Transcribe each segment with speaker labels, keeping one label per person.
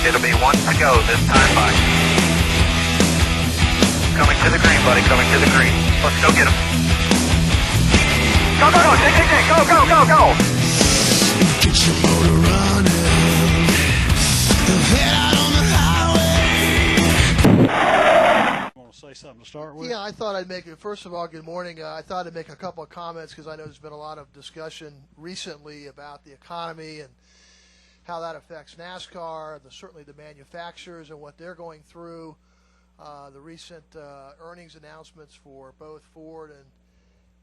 Speaker 1: It'll be one to go this time by. Coming to the green, buddy, coming to the green. Let's go get him. Go, go, go, go, go, go, go.
Speaker 2: Get your motor running. Head out on the highway.
Speaker 3: Want to say something to start with?
Speaker 4: Yeah, I thought I'd make it. First of all, good morning. I thought I'd make a couple of comments because I know there's been a lot of discussion recently about the economy and how that affects NASCAR, certainly the manufacturers and what they're going through. The recent earnings announcements for both Ford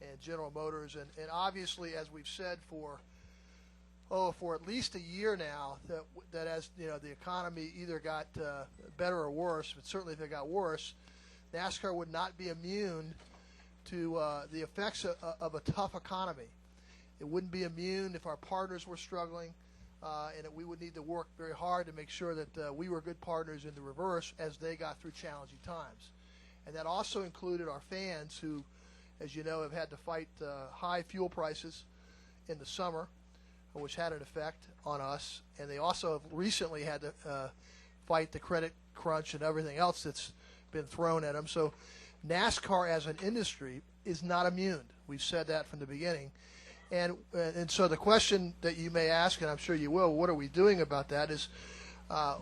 Speaker 4: and General Motors, and obviously, as we've said for at least a year now, that as you know, the economy either got better or worse, but certainly if it got worse, NASCAR would not be immune to the effects of a tough economy. It wouldn't be immune if our partners were struggling, and we would need to work very hard to make sure that we were good partners in the reverse as they got through challenging times. And that also included our fans who, as you know, have had to fight high fuel prices in the summer, which had an effect on us. And they also have recently had to fight the credit crunch and everything else that's been thrown at them. So NASCAR as an industry is not immune. We've said that from the beginning. And so the question that you may ask, and I'm sure you will, what are we doing about that, is I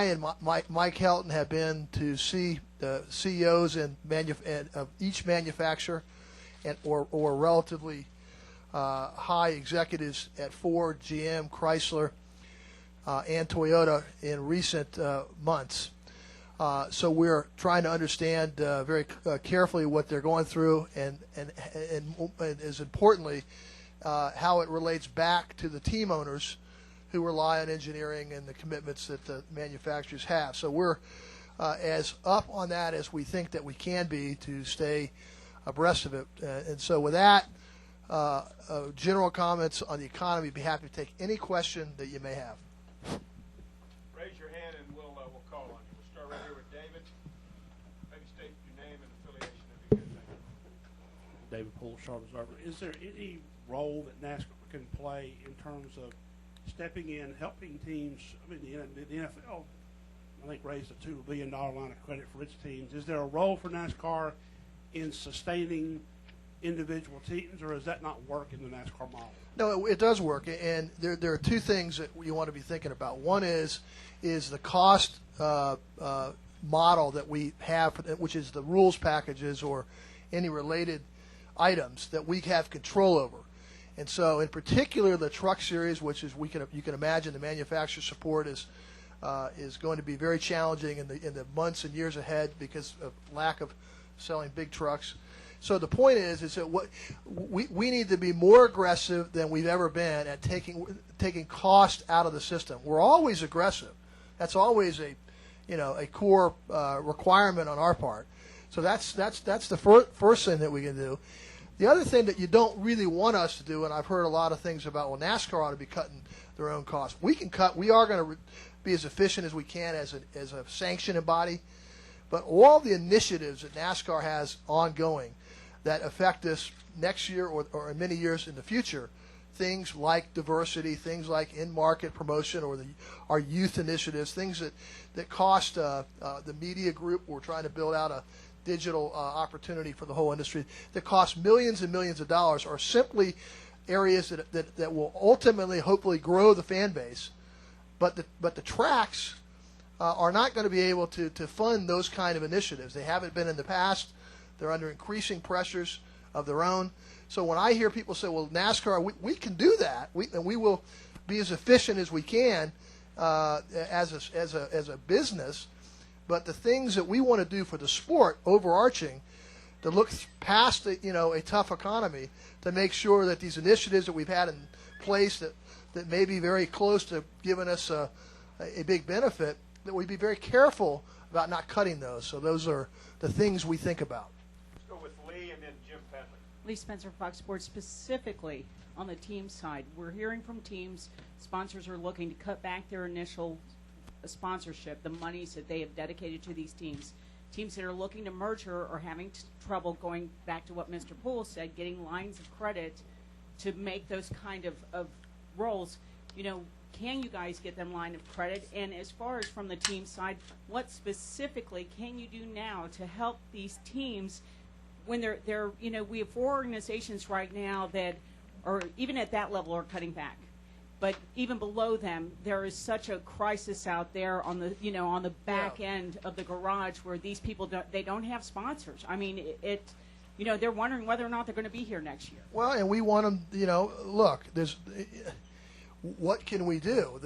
Speaker 4: and Mike Helton have been to see the CEOs of each manufacturer or relatively high executives at Ford, GM, Chrysler, and Toyota in recent months. So we're trying to understand very carefully what they're going through, and as importantly, how it relates back to the team owners who rely on engineering and the commitments that the manufacturers have. So we're as up on that as we think that we can be to stay abreast of it. And so with that, general comments on the economy, be happy to take any question that you may have.
Speaker 5: Raise your hand and we'll call on you. We'll start right here with David. Maybe state your name and affiliation if you could.
Speaker 3: David Poole, Charlotte Observer. Is there any role that NASCAR can play in terms of stepping in, helping teams? I mean, the NFL, I think, raised a $2 billion line of credit for its teams. Is there a role for NASCAR in sustaining individual teams, or does that not work in the NASCAR model?
Speaker 4: No, it does work, and there are two things that you want to be thinking about. One is the cost model that we have, which is the rules packages or any related items that we have control over. And so, in particular, the truck series, which is you can imagine the manufacturer support is going to be very challenging in the months and years ahead because of lack of selling big trucks. So the point is that what we need to be more aggressive than we've ever been at taking cost out of the system. We're always aggressive. That's always a core requirement on our part. So that's the first thing that we can do. The other thing that you don't really want us to do, and I've heard a lot of things about, well, NASCAR ought to be cutting their own costs. We can cut. We are going to be as efficient as we can as a sanctioning body. But all the initiatives that NASCAR has ongoing that affect us next year or in many years in the future, things like diversity, things like in-market promotion or our youth initiatives, things that cost the media group. We're trying to build out a digital opportunity for the whole industry that costs millions and millions of dollars, are simply areas that will ultimately, hopefully, grow the fan base. But the tracks are not going to be able to fund those kind of initiatives. They haven't been in the past. They're under increasing pressures of their own. So when I hear people say, well, NASCAR, we can do that, and we will be as efficient as we can as a business, but the things that we want to do for the sport, overarching, to look past a tough economy, to make sure that these initiatives that we've had in place that may be very close to giving us a big benefit, that we be very careful about not cutting those. So those are the things we think about.
Speaker 5: Let's go with Lee and then Jim Penley.
Speaker 6: Lee Spencer, Fox Sports. Specifically on the team side, we're hearing from teams, sponsors are looking to cut back their initial sponsorship, the monies that they have dedicated to these teams. Teams that are looking to merger are having trouble, going back to what Mr. Poole said, getting lines of credit to make those kind of roles. can you guys get them line of credit? And as far as from the team side, what specifically can you do now to help these teams when they're we have 4 organizations right now that are even at that level are cutting back. But even below them, there is such a crisis out there on the on the back end of the garage where these people don't have sponsors. I mean, they're wondering whether or not they're going to be here next year.
Speaker 4: Well, and we want them. Look, what can we do?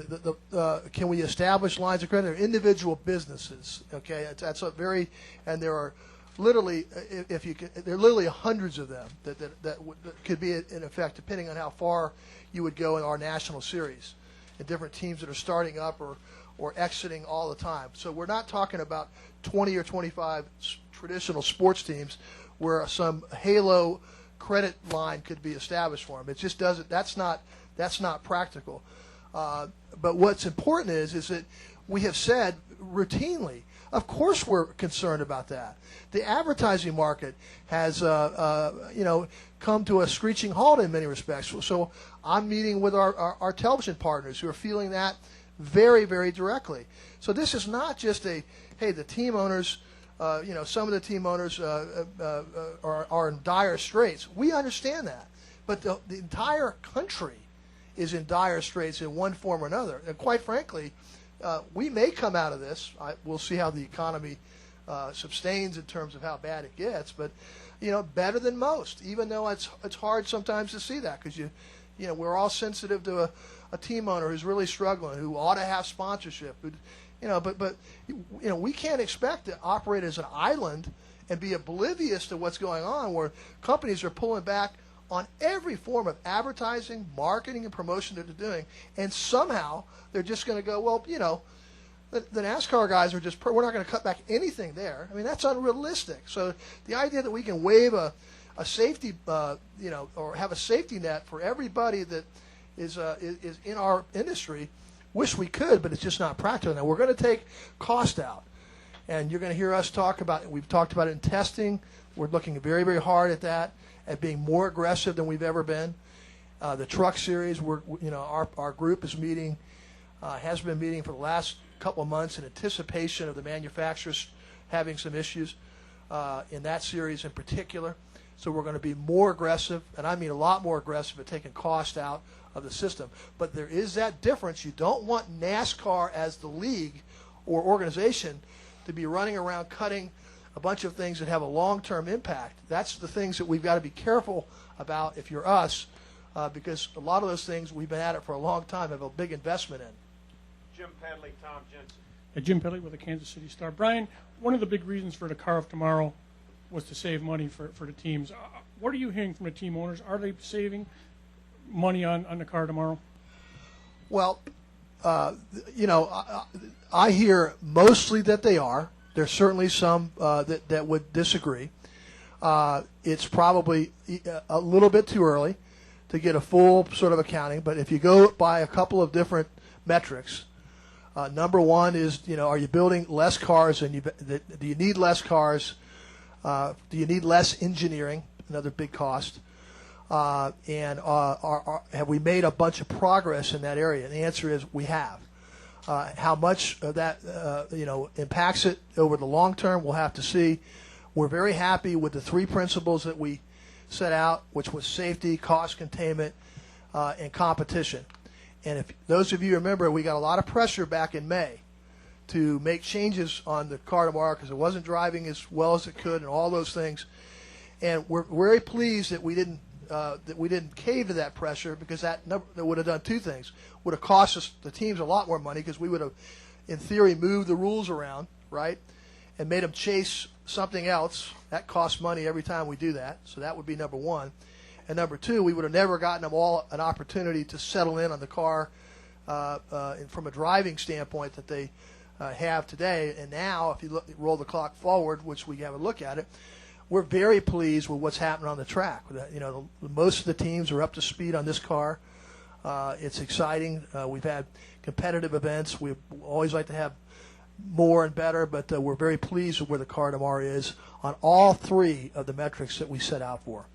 Speaker 4: Can we establish lines of credit? They're individual businesses. Okay, that's a very, and there are literally, there are literally hundreds of them that could be in effect, depending on how far you would go in our national series, and different teams that are starting up or exiting all the time. So we're not talking about 20 or 25 traditional sports teams where some halo credit line could be established for them. It just doesn't. That's not practical. But what's important is that we have said routinely, of course we're concerned about that. The advertising market has come to a screeching halt in many respects. So I'm meeting with our television partners who are feeling that very, very directly. So this is not just the team owners, some of the team owners are in dire straits. We understand that. But the entire country is in dire straits in one form or another. And quite frankly, we may come out of this. We'll see how the economy sustains in terms of how bad it gets. But better than most, even though it's hard sometimes to see that because we're all sensitive to a team owner who's really struggling, who ought to have sponsorship. But we can't expect to operate as an island and be oblivious to what's going on, where companies are pulling back on every form of advertising, marketing, and promotion that they're doing, and somehow they're just going to go, well, the NASCAR guys are we're not going to cut back anything there. I mean, that's unrealistic. So the idea that we can waive a safety, or have a safety net for everybody that is in our industry, wish we could, but it's just not practical. Now, we're going to take cost out, and you're going to hear us talk about it. We've talked about it in testing. We're looking very, very hard at that, at being more aggressive than we've ever been. The truck series, our group is meeting, has been meeting for the last couple of months in anticipation of the manufacturers having some issues in that series in particular. So we're going to be more aggressive, and I mean a lot more aggressive at taking cost out of the system. But there is that difference. You don't want NASCAR as the league or organization to be running around cutting a bunch of things that have a long-term impact. That's the things that we've got to be careful about if you're us, because a lot of those things, we've been at it for a long time, have a big investment in.
Speaker 5: Jim Padley, Tom Jensen.
Speaker 7: Jim Padley with the Kansas City Star. Brian, one of the big reasons for the car of tomorrow was to save money for the teams. What are you hearing from the team owners? Are they saving money on the car tomorrow?
Speaker 4: Well, I hear mostly that they are. There's certainly some that would disagree. It's probably a little bit too early to get a full sort of accounting, but if you go by a couple of different metrics, number one is, are you building less cars and do you need less cars? Do you need less engineering? Another big cost. And have we made a bunch of progress in that area? And the answer is we have. How much of that impacts it over the long term, we'll have to see. We're very happy with the 3 principles that we set out, which was safety, cost containment, and competition. And if those of you remember, we got a lot of pressure back in May to make changes on the car tomorrow because it wasn't driving as well as it could and all those things. And we're very pleased that we didn't cave to that pressure, because that would have done 2 things. Would have cost us, the teams, a lot more money, because we would have, in theory, moved the rules around, right, and made them chase something else. That costs money every time we do that. So that would be number one. And number 2, we would have never gotten them all an opportunity to settle in on the car from a driving standpoint that they have today. And now, if you roll the clock forward, which we have a look at it, we're very pleased with what's happening on the track. Most of the teams are up to speed on this car. It's exciting. We've had competitive events. We always like to have more and better, but we're very pleased with where the car tomorrow is on all 3 of the metrics that we set out for.